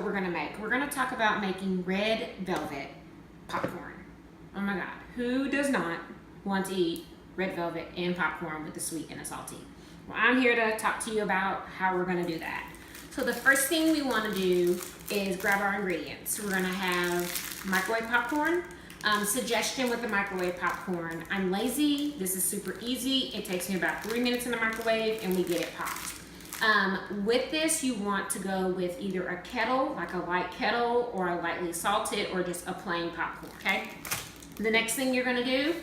we're gonna make. We're gonna talk about making red velvet popcorn. Oh my God, who does not want to eat red velvet and popcorn with the sweet and the salty? Well, I'm here to talk to you about how we're gonna do that. So the first thing we wanna do is grab our ingredients. We're gonna have microwave popcorn. Suggestion with the microwave popcorn, I'm lazy, this is super easy. It takes me about 3 minutes in the microwave and we get it popped. With this, you want to go with either a kettle, like a light kettle, or a lightly salted, or just a plain popcorn, okay? The next thing you're gonna do,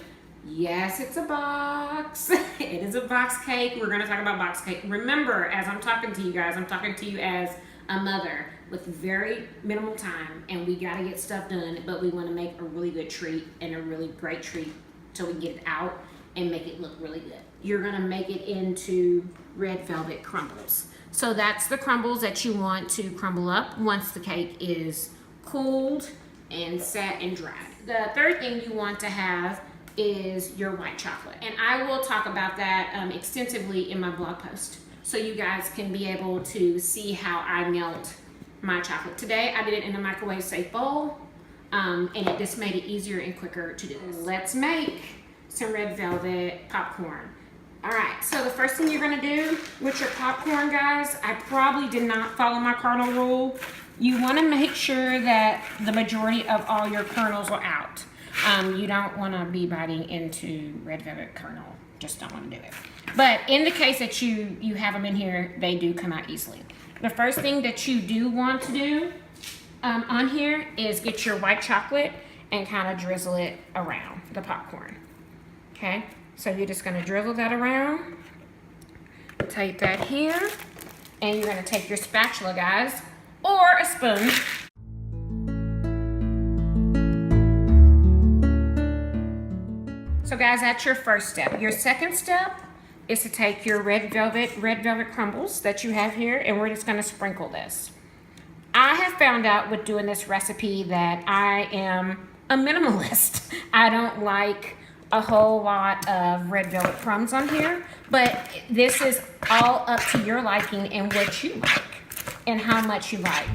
yes, it's a box. It is a box cake. We're gonna talk about box cake. Remember, as I'm talking to you guys, I'm talking to you as a mother with very minimal time, and we gotta get stuff done, but we wanna make a really good treat and a really great treat so we can get it out and make it look really good. You're gonna make it into red velvet crumbles. So that's the crumbles that you want to crumble up once the cake is cooled and set and dried. The third thing you want to have is your white chocolate. And I will talk about that extensively in my blog post, so you guys can be able to see how I melt my chocolate. Today I did it in a microwave safe bowl, and it just made it easier and quicker to do this. Let's make some red velvet popcorn. All right, so the first thing you're gonna do with your popcorn, guys, I probably did not follow my kernel rule. You wanna make sure that the majority of all your kernels are out. You don't wanna be biting into red velvet kernel. Just don't wanna do it. But in the case that you have them in here, they do come out easily. The first thing that you do want to do on here is get your white chocolate and kind of drizzle it around the popcorn. Okay, so you're just gonna drizzle that around. Take that here, and you're gonna take your spatula, guys, or a spoon. So guys, that's your first step. Your second step is to take your red velvet crumbles that you have here, and we're just gonna sprinkle this. I have found out with doing this recipe that I am a minimalist. I don't like a whole lot of red velvet crumbs on here, but this is all up to your liking and what you like and how much you like.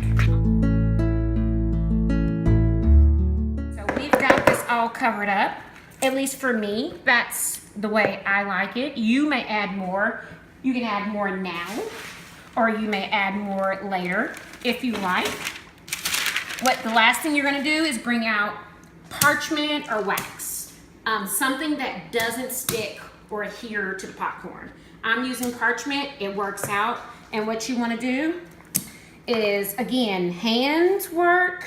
So we've got this all covered up. At least for me, that's the way I like it. You may add more. You can add more now, or you may add more later if you like. What the last thing you're gonna do is bring out parchment or wax. Something that doesn't stick or adhere to the popcorn. I'm using parchment, it works out. And what you wanna do is, again, hand work,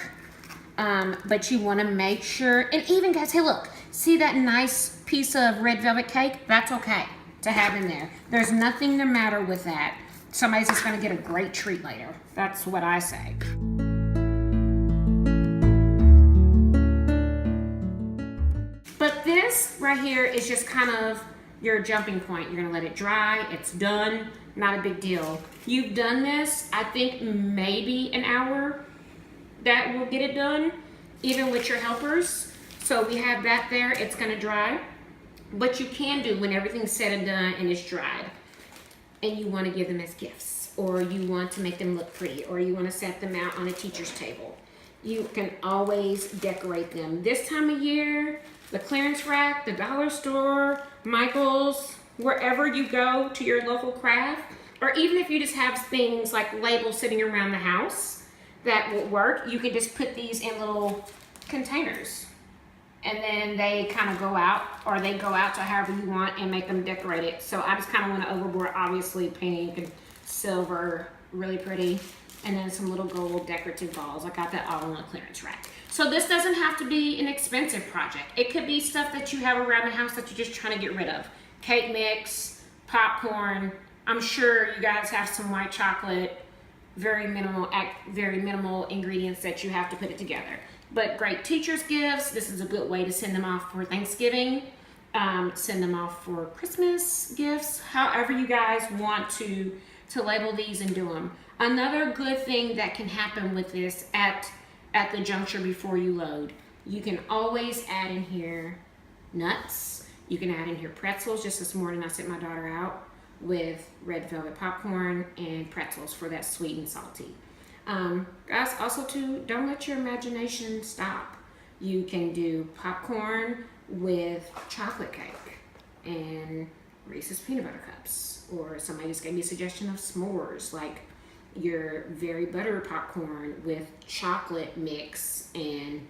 but you wanna make sure, and even guys, hey look, see that nice piece of red velvet cake? That's okay to have in there. There's nothing the matter with that. Somebody's just gonna get a great treat later. That's what I say. But this right here is just kind of your jumping point. You're gonna let it dry, it's done, not a big deal. You've done this, I think maybe an hour, that will get it done, even with your helpers. So we have that there, it's gonna dry. What you can do when everything's said and done and it's dried, and you wanna give them as gifts, or you want to make them look pretty, or you wanna set them out on a teacher's table, you can always decorate them. This time of year, the clearance rack, the dollar store, Michael's, wherever you go to your local craft, or even if you just have things like labels sitting around the house that will work, you can just put these in little containers. And then they kind of go out, or they go out to however you want and make them decorated. So I just kind of went overboard, obviously pink and silver, really pretty. And then some little gold decorative balls. I got that all on the clearance rack. So this doesn't have to be an expensive project. It could be stuff that you have around the house that you're just trying to get rid of. Cake mix, popcorn. I'm sure you guys have some white chocolate, very minimal ingredients that you have to put it together. But great teacher's gifts. This is a good way to send them off for Thanksgiving, send them off for Christmas gifts, however you guys want to label these and do them. Another good thing that can happen with this at the juncture before you load, you can always add in here nuts. You can add in here pretzels. Just this morning I sent my daughter out with red velvet popcorn and pretzels for that sweet and salty. Guys, also too, don't let your imagination stop. You can do popcorn with chocolate cake and Reese's peanut butter cups, or somebody just gave me a suggestion of s'mores, like your very butter popcorn with chocolate mix and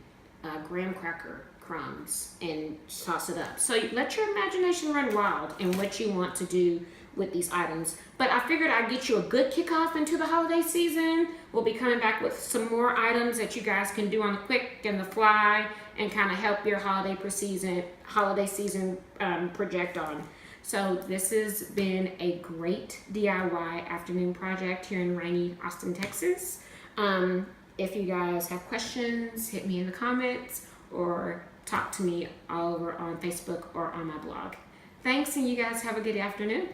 graham cracker crumbs and toss it up. So let your imagination run wild in what you want to do with these items. But I figured I'd get you a good kickoff into the holiday season. We'll be coming back with some more items that you guys can do on the quick and the fly and kind of help your holiday season project on. So this has been a great DIY afternoon project here in rainy Austin, Texas. If you guys have questions, hit me in the comments or talk to me all over on Facebook or on my blog. Thanks, and you guys have a good afternoon.